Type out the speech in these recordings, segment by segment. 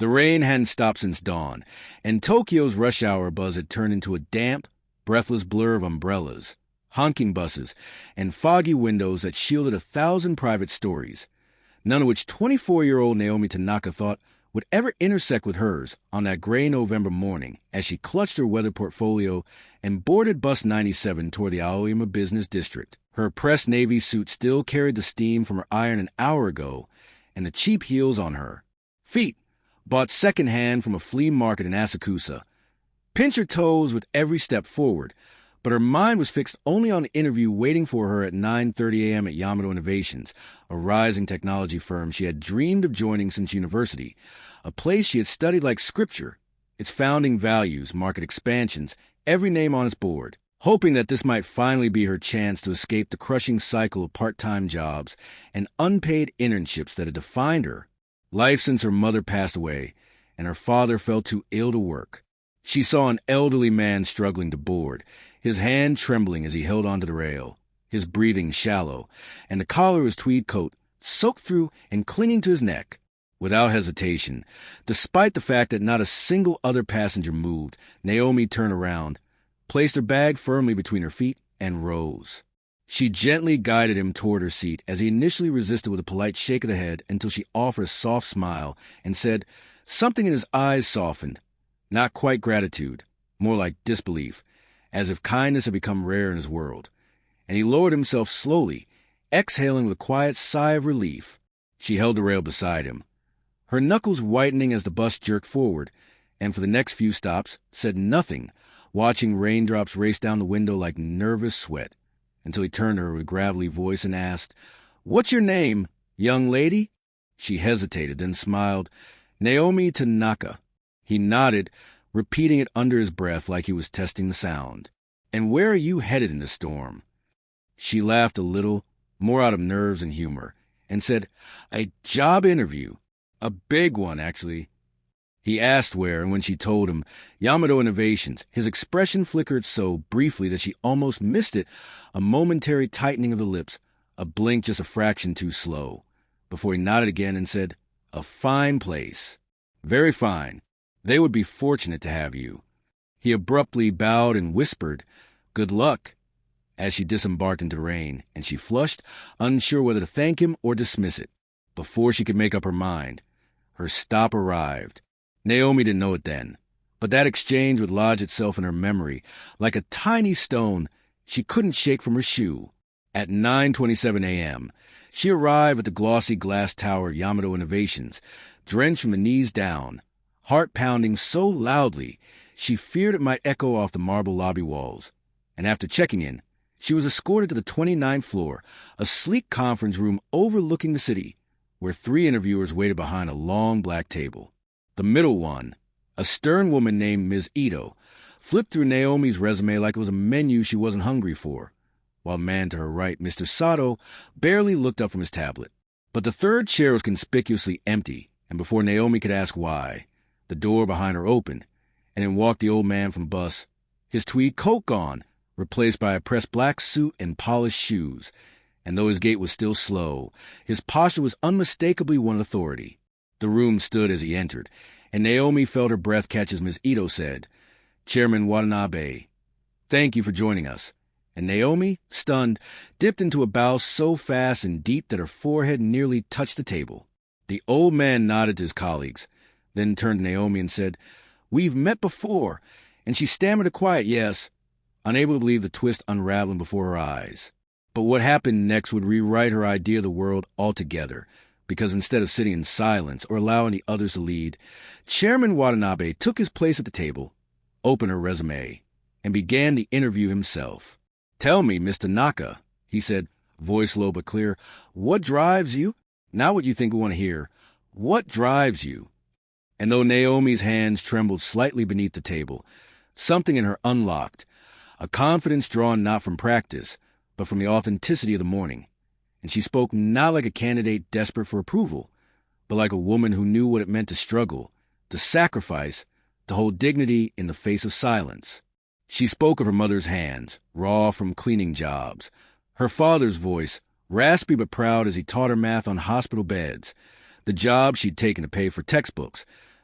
The rain hadn't stopped since dawn, and Tokyo's rush hour buzz had turned into a damp, breathless blur of umbrellas, honking buses, and foggy windows that shielded 1,000 private stories, none of which 24-year-old Naomi Tanaka thought would ever intersect with hers on that gray November morning as she clutched her weather portfolio and boarded Bus 97 toward the Aoyama Business District. Her pressed navy suit still carried the steam from her iron an hour ago, and the cheap heels on her feet, bought secondhand from a flea market in Asakusa, pinch her toes with every step forward, but her mind was fixed only on the interview waiting for her at 9:30 a.m. at Yamato Innovations, a rising technology firm she had dreamed of joining since university, a place she had studied like scripture, its founding values, market expansions, every name on its board, hoping that this might finally be her chance to escape the crushing cycle of part-time jobs and unpaid internships that had defined her life since her mother passed away and her father fell too ill to work. She saw an elderly man struggling to board, his hand trembling as he held onto the rail, his breathing shallow, and the collar of his tweed coat soaked through and clinging to his neck. Without hesitation, despite the fact that not a single other passenger moved, Naomi turned around, placed her bag firmly between her feet, and rose. She gently guided him toward her seat as he initially resisted with a polite shake of the head until she offered a soft smile and said, something in his eyes softened, not quite gratitude, more like disbelief, as if kindness had become rare in his world, and he lowered himself slowly, exhaling with a quiet sigh of relief. She held the rail beside him, her knuckles whitening as the bus jerked forward, and for the next few stops said nothing, watching raindrops race down the window like nervous sweat, until he turned to her with a gravelly voice and asked, "What's your name, young lady?" She hesitated, then smiled, "Naomi Tanaka." He nodded, repeating it under his breath like he was testing the sound. "And where are you headed in the storm?" She laughed a little, more out of nerves and humor, and said, "A job interview. A big one, actually." He asked where, and when she told him, Yamato Innovations, his expression flickered so briefly that she almost missed it, a momentary tightening of the lips, a blink just a fraction too slow, before he nodded again and said, "A fine place. Very fine. They would be fortunate to have you." He abruptly bowed and whispered, "Good luck," as she disembarked into the rain, and she flushed, unsure whether to thank him or dismiss it. Before she could make up her mind, her stop arrived. Naomi didn't know it then, but that exchange would lodge itself in her memory like a tiny stone she couldn't shake from her shoe. At 9:27 a.m., she arrived at the glossy glass tower of Yamato Innovations, drenched from the knees down, heart pounding so loudly she feared it might echo off the marble lobby walls. And after checking in, she was escorted to the 29th floor, a sleek conference room overlooking the city, where 3 interviewers waited behind a long black table. The middle one, a stern woman named Ms. Ito, flipped through Naomi's resume like it was a menu she wasn't hungry for, while the man to her right, Mr. Sato, barely looked up from his tablet. But the third chair was conspicuously empty, and before Naomi could ask why, the door behind her opened, and in walked the old man from bus, his tweed coat gone, replaced by a pressed black suit and polished shoes, and though his gait was still slow, his posture was unmistakably one of authority. The room stood as he entered, and Naomi felt her breath catch as Ms. Ito said, "Chairman Watanabe, thank you for joining us." And Naomi, stunned, dipped into a bow so fast and deep that her forehead nearly touched the table. The old man nodded to his colleagues, then turned to Naomi and said, "We've met before," and she stammered a quiet yes, unable to believe the twist unraveling before her eyes. But what happened next would rewrite her idea of the world altogether, because instead of sitting in silence or allowing the others to lead, Chairman Watanabe took his place at the table, opened her resume, and began the interview himself. "Tell me, Miss Tanaka," he said, voice low but clear, "what drives you? Not what you think we want to hear. What drives you?" And though Naomi's hands trembled slightly beneath the table, something in her unlocked, a confidence drawn not from practice, but from the authenticity of the morning. And she spoke not like a candidate desperate for approval, but like a woman who knew what it meant to struggle, to sacrifice, to hold dignity in the face of silence. She spoke of her mother's hands, raw from cleaning jobs, her father's voice, raspy but proud as he taught her math on hospital beds, the job she'd taken to pay for textbooks,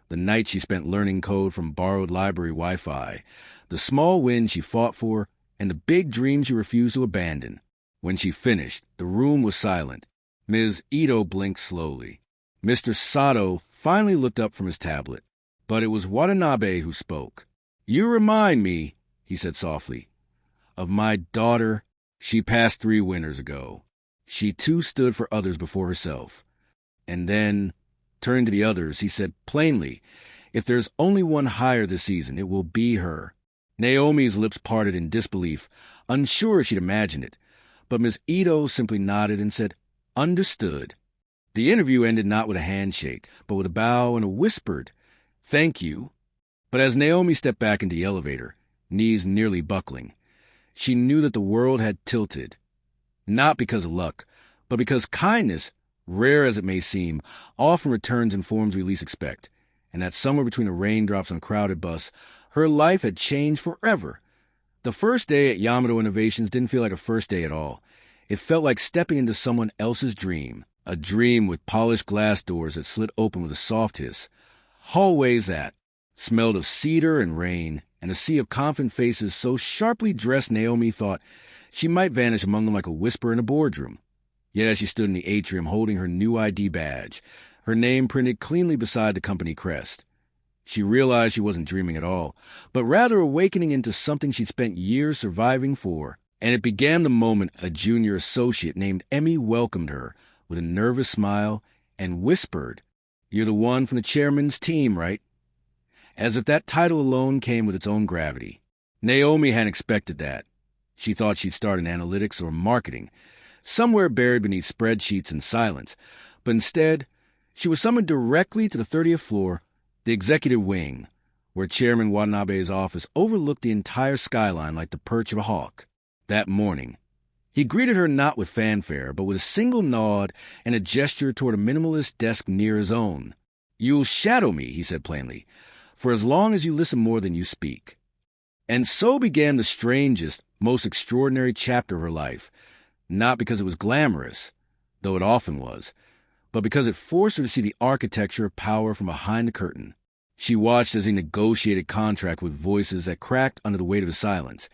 the night she spent learning code from borrowed library Wi-Fi, the small wins she fought for, and the big dreams she refused to abandon. When she finished, the room was silent. Ms. Ito blinked slowly. Mr. Sato finally looked up from his tablet, but it was Watanabe who spoke. "You remind me," he said softly, "of my daughter. She passed 3 winters ago. She too stood for others before herself." And then, turning to the others, he said plainly, "If there's only one hire this season, it will be her." Naomi's lips parted in disbelief, unsure she'd imagined it, but Miss Ito simply nodded and said, "Understood." The interview ended not with a handshake, but with a bow and a whispered, "Thank you." But as Naomi stepped back into the elevator, knees nearly buckling, she knew that the world had tilted, not because of luck, but because kindness, rare as it may seem, often returns in forms we least expect, and that somewhere between the raindrops on a crowded bus, her life had changed forever. The first day at Yamato Innovations didn't feel like a first day at all. It felt like stepping into someone else's dream, a dream with polished glass doors that slid open with a soft hiss, hallways that smelled of cedar and rain, and a sea of confident faces so sharply dressed Naomi thought she might vanish among them like a whisper in a boardroom. Yet as she stood in the atrium holding her new ID badge, her name printed cleanly beside the company crest, she realized she wasn't dreaming at all, but rather awakening into something she'd spent years surviving for. And it began the moment a junior associate named Emmy welcomed her with a nervous smile and whispered, "You're the one from the chairman's team, right?" As if that title alone came with its own gravity. Naomi hadn't expected that. She thought she'd start in analytics or marketing, somewhere buried beneath spreadsheets and silence, but instead, she was summoned directly to the 30th floor, the executive wing, where Chairman Watanabe's office overlooked the entire skyline like the perch of a hawk. That morning, he greeted her not with fanfare, but with a single nod and a gesture toward a minimalist desk near his own. "You'll shadow me," he said plainly, "for as long as you listen more than you speak." And so began the strangest, most extraordinary chapter of her life, not because it was glamorous, though it often was, but because it forced her to see the architecture of power from behind the curtain. She watched as he negotiated contract with voices that cracked under the weight of his silence,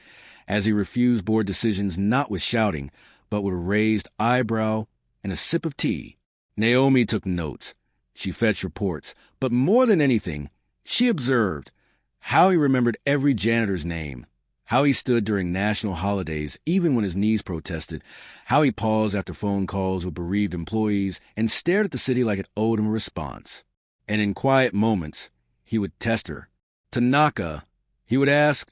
as he refused board decisions not with shouting, but with a raised eyebrow and a sip of tea. Naomi took notes. She fetched reports. But more than anything, she observed how he remembered every janitor's name, how he stood during national holidays, even when his knees protested, how he paused after phone calls with bereaved employees and stared at the city like it owed him a response. And in quiet moments, he would test her. "Tanaka," he would ask,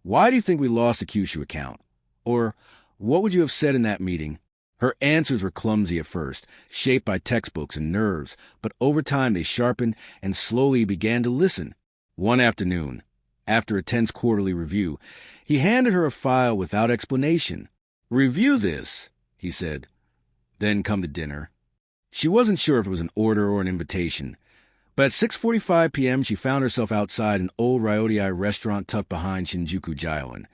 "why do you think we lost the Kyushu account?" Or, "What would you have said in that meeting?" Her answers were clumsy at first, shaped by textbooks and nerves, but over time they sharpened and slowly began to listen. One afternoon, after a tense quarterly review, he handed her a file without explanation. "Review this," he said. "Then come to dinner." She wasn't sure if it was an order or an invitation, but at 6:45 p.m. she found herself outside an old Ryotei restaurant tucked behind Shinjuku Jyoin,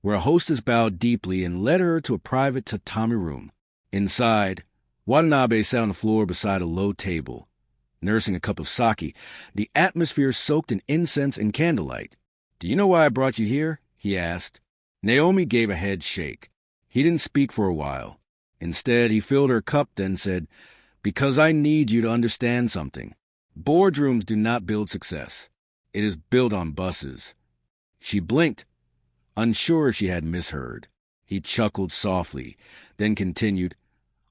where a hostess bowed deeply and led her to a private tatami room. Inside, Watanabe sat on the floor beside a low table, nursing a cup of sake, the atmosphere soaked in incense and candlelight. "Do you know why I brought you here?" he asked. Naomi gave a head shake. He didn't speak for a while. Instead, he filled her cup, then said, "Because I need you to understand something. Boardrooms do not build success. It is built on buses." She blinked, unsure if she had misheard. He chuckled softly, then continued,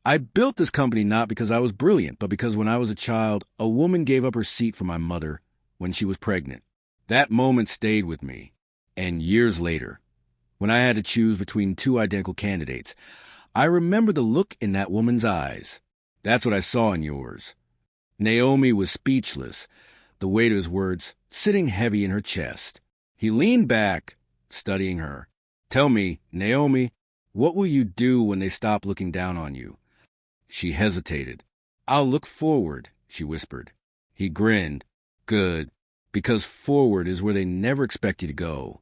"I built this company not because I was brilliant, but because when I was a child, a woman gave up her seat for my mother when she was pregnant. That moment stayed with me. And years later, when I had to choose between 2 identical candidates, I remember the look in that woman's eyes. That's what I saw in yours." Naomi was speechless, the weight of his words sitting heavy in her chest. He leaned back, studying her. "Tell me, Naomi, what will you do when they stop looking down on you?" She hesitated. "I'll look forward," she whispered. He grinned. "Good, because forward is where they never expect you to go."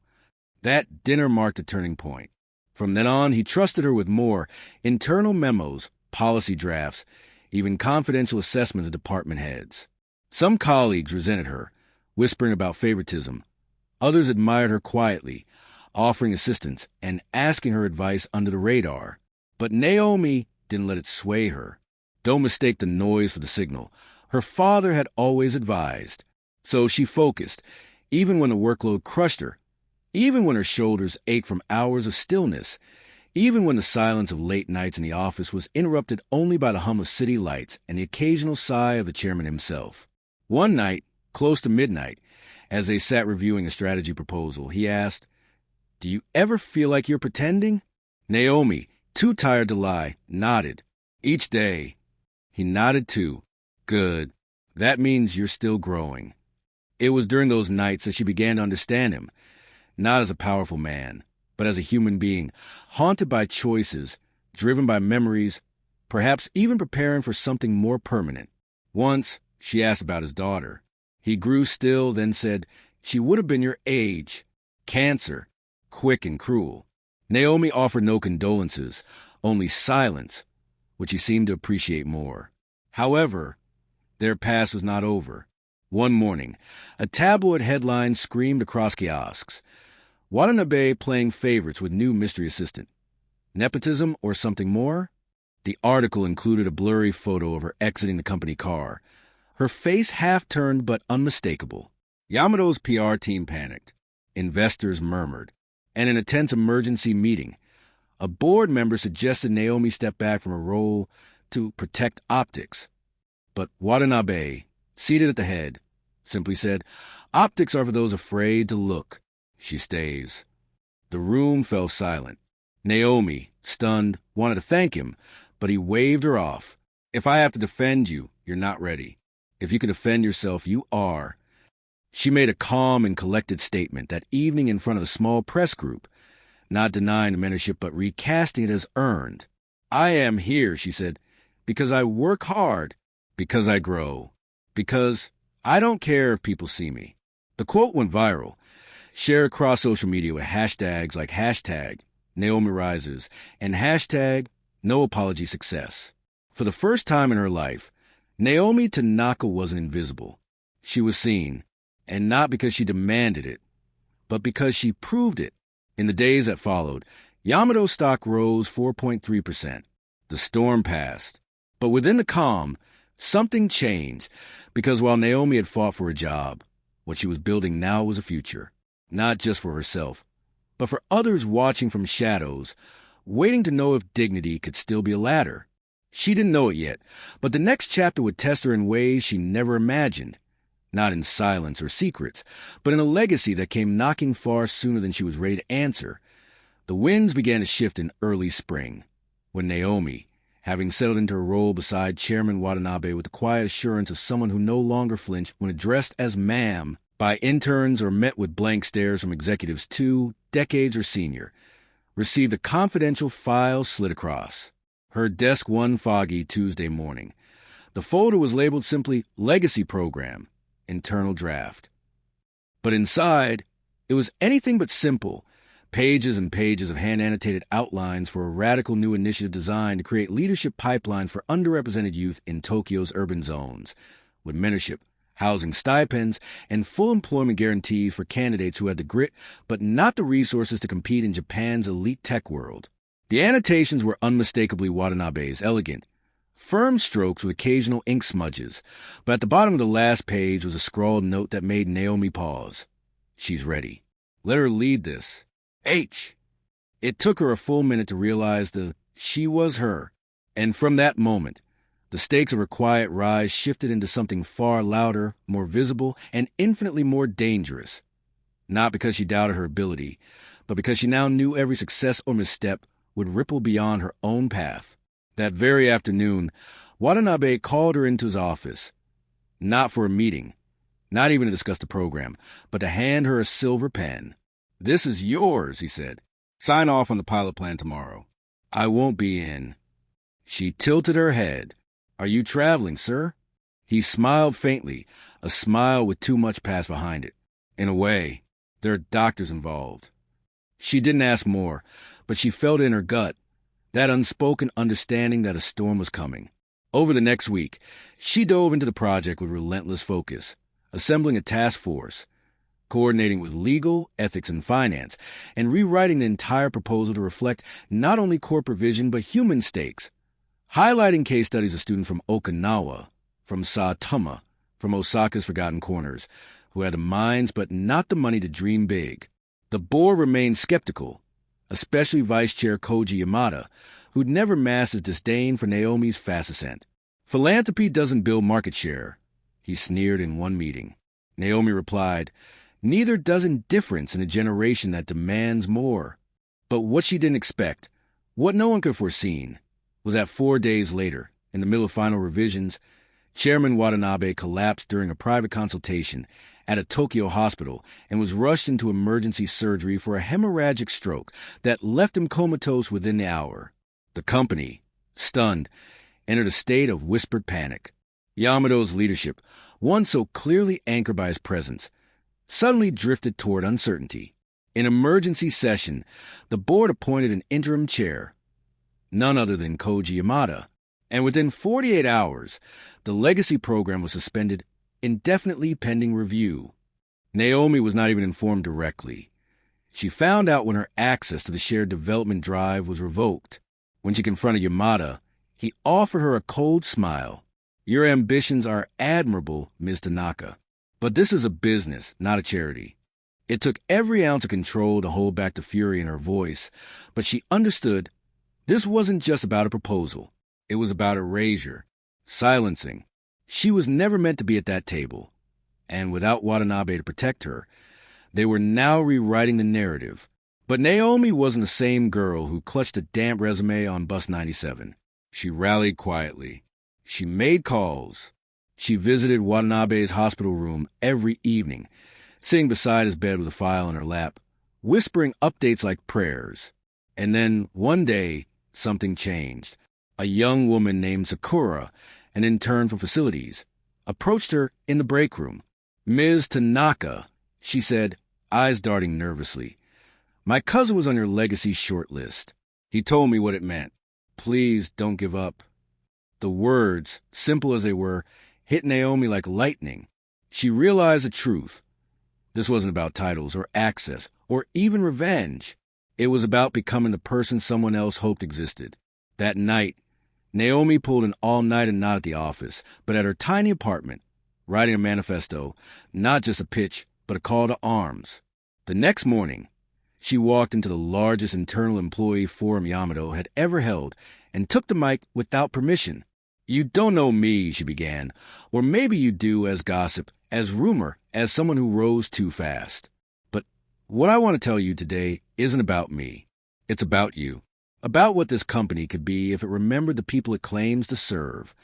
That dinner marked a turning point. From then on, he trusted her with more internal memos, policy drafts, even confidential assessments of department heads. Some colleagues resented her, whispering about favoritism. Others admired her quietly, offering assistance and asking her advice under the radar. But Naomi didn't let it sway her. Don't mistake the noise for the signal. Her father had always advised. So she focused, even when the workload crushed her, even when her shoulders ached from hours of stillness, even when the silence of late nights in the office was interrupted only by the hum of city lights and the occasional sigh of the chairman himself. One night, close to midnight, as they sat reviewing a strategy proposal, he asked, "Do you ever feel like you're pretending?" Naomi, too tired to lie, nodded. "Each day." He nodded too. "Good. That means you're still growing." It was during those nights that she began to understand him, not as a powerful man, but as a human being, haunted by choices, driven by memories, perhaps even preparing for something more permanent. Once, she asked about his daughter. He grew still, then said, "She would have been your age. Cancer. Quick and cruel." Naomi offered no condolences, only silence, which he seemed to appreciate more. However, their past was not over. One morning, a tabloid headline screamed across kiosks. Watanabe playing favorites with new mystery assistant. Nepotism or something more? The article included a blurry photo of her exiting the company car, her face half-turned but unmistakable. Yamato's PR team panicked. Investors murmured. And in a tense emergency meeting, a board member suggested Naomi step back from her role to protect optics. But Watanabe, seated at the head, simply said, "Optics are for those afraid to look." She stays. The room fell silent. Naomi, stunned, wanted to thank him, but he waved her off. "If I have to defend you, you're not ready. If you can defend yourself, you are." She made a calm and collected statement that evening in front of a small press group, not denying the mentorship but recasting it as earned. "I am here," she said, "because I work hard, because I grow, because I don't care if people see me." The quote went viral, shared across social media with hashtags like hashtag Naomi Rises and hashtag No Apology Success. For the first time in her life, Naomi Tanaka wasn't invisible. She was seen, and not because she demanded it, but because she proved it. In the days that followed, Yamato stock rose 4.3%. The storm passed. But within the calm, something changed, because while Naomi had fought for a job, what she was building now was a future, not just for herself, but for others watching from shadows, waiting to know if dignity could still be a ladder. She didn't know it yet, but the next chapter would test her in ways she never imagined. Not in silence or secrets, but in a legacy that came knocking far sooner than she was ready to answer. The winds began to shift in early spring, when Naomi, having settled into her role beside Chairman Watanabe with the quiet assurance of someone who no longer flinched when addressed as ma'am by interns or met with blank stares from executives 2 decades or senior, received a confidential file slid across. Her desk one foggy Tuesday morning. The folder was labeled simply Legacy Program, Internal Draft. But inside, it was anything but simple. Pages and pages of hand-annotated outlines for a radical new initiative designed to create leadership pipelines for underrepresented youth in Tokyo's urban zones, with mentorship, housing stipends, and full employment guarantees for candidates who had the grit but not the resources to compete in Japan's elite tech world. The annotations were unmistakably Watanabe's, elegant, firm strokes with occasional ink smudges, but at the bottom of the last page was a scrawled note that made Naomi pause. She's ready. Let her lead this. H. It took her a full minute to realize she was her, and from that moment, the stakes of her quiet rise shifted into something far louder, more visible, and infinitely more dangerous. Not because she doubted her ability, but because she now knew every success or misstep would ripple beyond her own path. That very afternoon, Watanabe called her into his office, not for a meeting, not even to discuss the program, but to hand her a silver pen. "This is yours," he said. "Sign off on the pilot plan tomorrow. I won't be in." She tilted her head. "Are you traveling, sir?" He smiled faintly, a smile with too much past behind it. "In a way. There are doctors involved." She didn't ask more, but she felt it in her gut, that unspoken understanding that a storm was coming. Over the next week, she dove into the project with relentless focus, assembling a task force, coordinating with legal, ethics, and finance, and rewriting the entire proposal to reflect not only corporate vision but human stakes, highlighting case studies of students from Okinawa, from Saitama, from Osaka's Forgotten Corners, who had the minds but not the money to dream big. The board remained skeptical, especially Vice Chair Koji Yamada, who'd never masked his disdain for Naomi's fast ascent. Philanthropy doesn't build market share, he sneered in one meeting. Naomi replied, neither does indifference in a generation that demands more. But what she didn't expect, what no one could have foreseen, was that 4 days later, in the middle of final revisions, Chairman Watanabe collapsed during a private consultation at a Tokyo hospital and was rushed into emergency surgery for a hemorrhagic stroke that left him comatose within the hour. The company, stunned, entered a state of whispered panic. Yamamoto's leadership, once so clearly anchored by his presence, suddenly drifted toward uncertainty. In emergency session, the board appointed an interim chair, none other than Koji Yamada, and within 48 hours, the legacy program was suspended indefinitely pending review. Naomi was not even informed directly. She found out when her access to the shared development drive was revoked. When she confronted Yamada, he offered her a cold smile. Your ambitions are admirable, Ms. Tanaka, but this is a business, not a charity. It took every ounce of control to hold back the fury in her voice, but she understood this wasn't just about a proposal. It was about erasure, silencing. She was never meant to be at that table. And without Watanabe to protect her, they were now rewriting the narrative. But Naomi wasn't the same girl who clutched a damp resume on Bus 97. She rallied quietly. She made calls. She visited Watanabe's hospital room every evening, sitting beside his bed with a file in her lap, whispering updates like prayers. And then, one day, something changed. A young woman named Sakura, an intern from facilities, approached her in the break room. Ms. Tanaka, she said, eyes darting nervously. My cousin was on your legacy short list. He told me what it meant. Please don't give up. The words, simple as they were, hit Naomi like lightning. She realized the truth. This wasn't about titles or access or even revenge. It was about becoming the person someone else hoped existed. That night, Naomi pulled an all-nighter not at the office, but at her tiny apartment, writing a manifesto, not just a pitch, but a call to arms. The next morning, she walked into the largest internal employee forum Yamamoto had ever held and took the mic without permission. You don't know me, she began, or maybe you do as gossip, as rumor, as someone who rose too fast. But what I want to tell you today isn't about me. It's about you. About what this company could be if it remembered the people it claims to serve.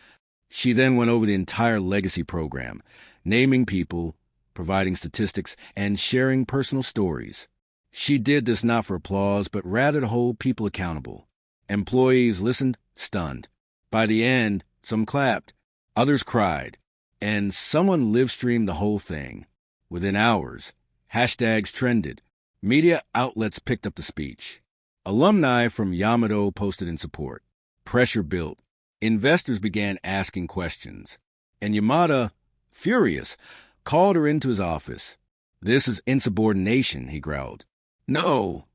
She then went over the entire legacy program, naming people, providing statistics, and sharing personal stories. She did this not for applause, but rather to hold people accountable. Employees listened, stunned. By the end, some clapped, others cried, and someone live-streamed the whole thing. Within hours, hashtags trended. Media outlets picked up the speech. Alumni from Yamamoto posted in support. Pressure built. Investors began asking questions. And Yamada, furious, called her into his office. This is insubordination, he growled. No,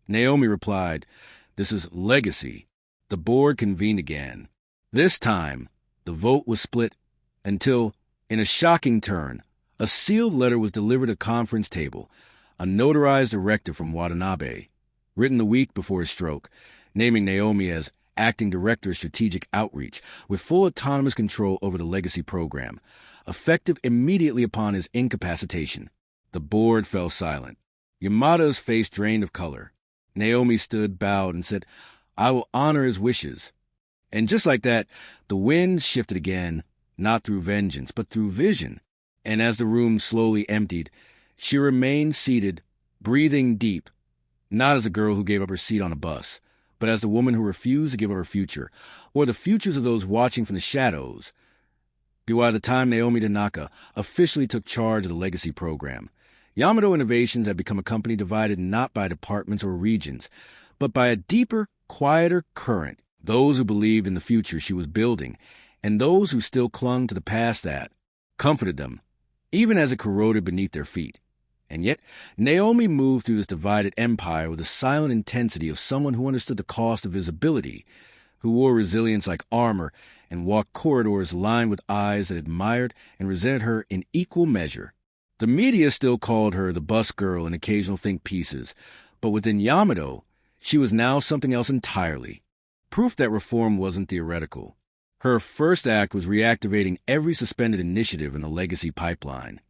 Naomi replied. This is legacy. The board convened again. This time, the vote was split until, in a shocking turn, a sealed letter was delivered at a conference table, a notarized directive from Watanabe, written the week before his stroke, naming Naomi as acting director of strategic outreach with full autonomous control over the legacy program, effective immediately upon his incapacitation. The board fell silent. Yamada's face drained of color. Naomi stood, bowed, and said, I will honor his wishes. And just like that, the wind shifted again, not through vengeance, but through vision. And as the room slowly emptied, she remained seated, breathing deep, not as a girl who gave up her seat on a bus, but as the woman who refused to give up her future, or the futures of those watching from the shadows. By the time Naomi Tanaka officially took charge of the legacy program, Yamamoto Innovations had become a company divided not by departments or regions, but by a deeper, quieter current. Those who believed in the future she was building and those who still clung to the past that comforted them, even as it corroded beneath their feet. And yet, Naomi moved through this divided empire with the silent intensity of someone who understood the cost of visibility, who wore resilience like armor and walked corridors lined with eyes that admired and resented her in equal measure. The media still called her the bus girl in occasional think pieces, but within Yamato, she was now something else entirely. Proof that reform wasn't theoretical. Her first act was reactivating every suspended initiative in the legacy pipeline.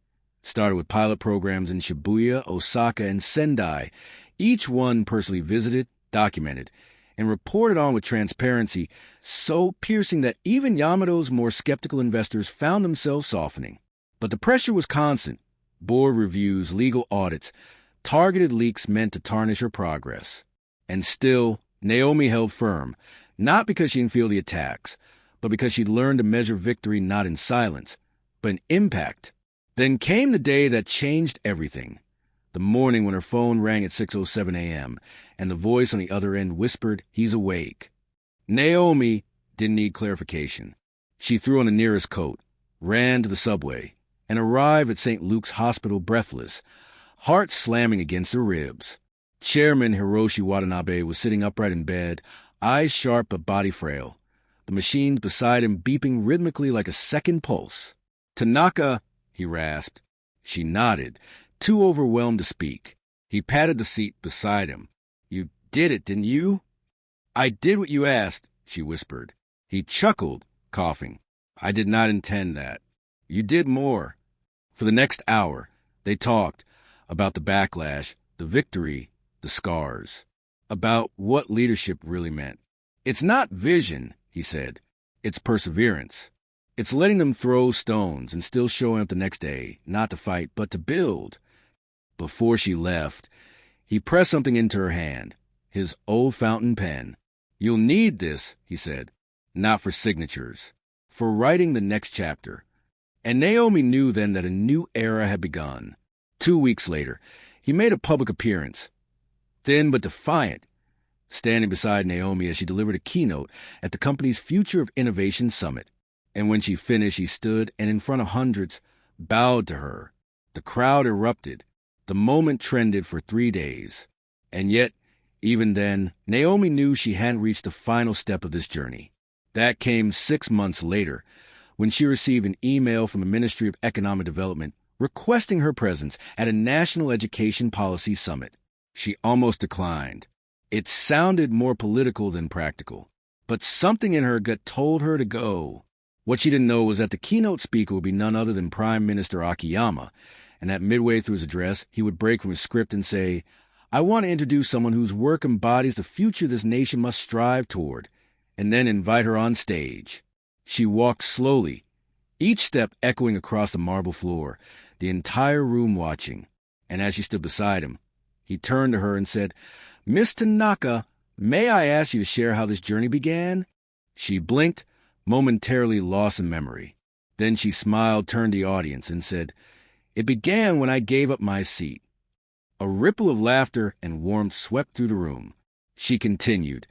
Started with pilot programs in Shibuya, Osaka, and Sendai, each one personally visited, documented, and reported on with transparency so piercing that even Yamato's more skeptical investors found themselves softening. But the pressure was constant. Board reviews, legal audits, targeted leaks meant to tarnish her progress. And still, Naomi held firm, not because she didn't feel the attacks, but because she'd learned to measure victory not in silence, but in impact. Then came the day that changed everything. The morning when her phone rang at 6:07 a.m., and the voice on the other end whispered, "He's awake." Naomi didn't need clarification. She threw on the nearest coat, ran to the subway, and arrived at St. Luke's Hospital breathless, heart slamming against her ribs. Chairman Hiroshi Watanabe was sitting upright in bed, eyes sharp but body frail, the machines beside him beeping rhythmically like a second pulse. "Tanaka," he rasped. She nodded, too overwhelmed to speak. He patted the seat beside him. "You did it, didn't you?" "I did what you asked," she whispered. He chuckled, coughing. "I did not intend that." "You did more." For the next hour, they talked about the backlash, the victory, the scars, about what leadership really meant. "It's not vision," he said. "It's perseverance. It's letting them throw stones and still showing up the next day, not to fight, but to build." Before she left, he pressed something into her hand, his old fountain pen. "You'll need this," he said, "not for signatures, for writing the next chapter." And Naomi knew then that a new era had begun. 2 weeks later, he made a public appearance, thin but defiant, standing beside Naomi as she delivered a keynote at the company's Future of Innovation Summit. And when she finished, he stood and in front of hundreds, bowed to her. The crowd erupted. The moment trended for 3 days. And yet, even then, Naomi knew she hadn't reached the final step of this journey. That came 6 months later, when she received an email from the Ministry of Economic Development requesting her presence at a national education policy summit. She almost declined. It sounded more political than practical. But something in her gut told her to go. What she didn't know was that the keynote speaker would be none other than Prime Minister Akiyama, and that midway through his address, he would break from his script and say, "I want to introduce someone whose work embodies the future this nation must strive toward," and then invite her on stage. She walked slowly, each step echoing across the marble floor, the entire room watching. And as she stood beside him, he turned to her and said, "Miss Tanaka, may I ask you to share how this journey began?" She blinked, momentarily lost in memory. Then she smiled, turned to the audience, and said, "It began when I gave up my seat." A ripple of laughter and warmth swept through the room. She continued,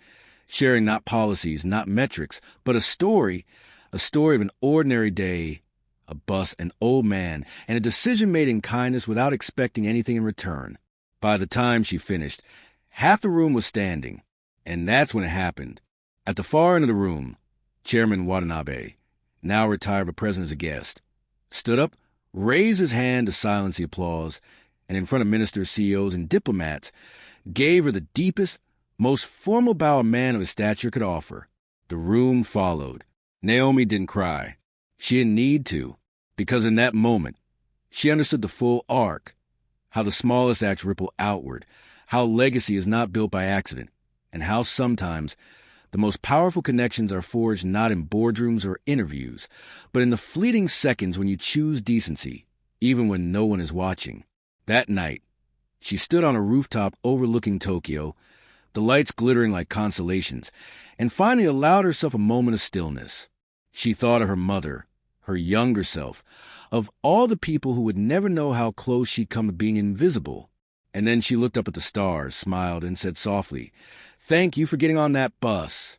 sharing not policies, not metrics, but a story of an ordinary day, a bus, an old man, and a decision made in kindness without expecting anything in return. By the time she finished, half the room was standing, and that's when it happened. At the far end of the room, Chairman Watanabe, now retired but present as a guest, stood up, raised his hand to silence the applause, and in front of ministers, CEOs, and diplomats, gave her the deepest, most formal bow a man of his stature could offer. The room followed. Naomi didn't cry. She didn't need to, because in that moment, she understood the full arc, how the smallest acts ripple outward, how legacy is not built by accident, and how sometimes the most powerful connections are forged not in boardrooms or interviews, but in the fleeting seconds when you choose decency, even when no one is watching. That night, she stood on a rooftop overlooking Tokyo, the lights glittering like constellations, and finally allowed herself a moment of stillness. She thought of her mother, her younger self, of all the people who would never know how close she'd come to being invisible. And then she looked up at the stars, smiled, and said softly, "Thank you for getting on that bus."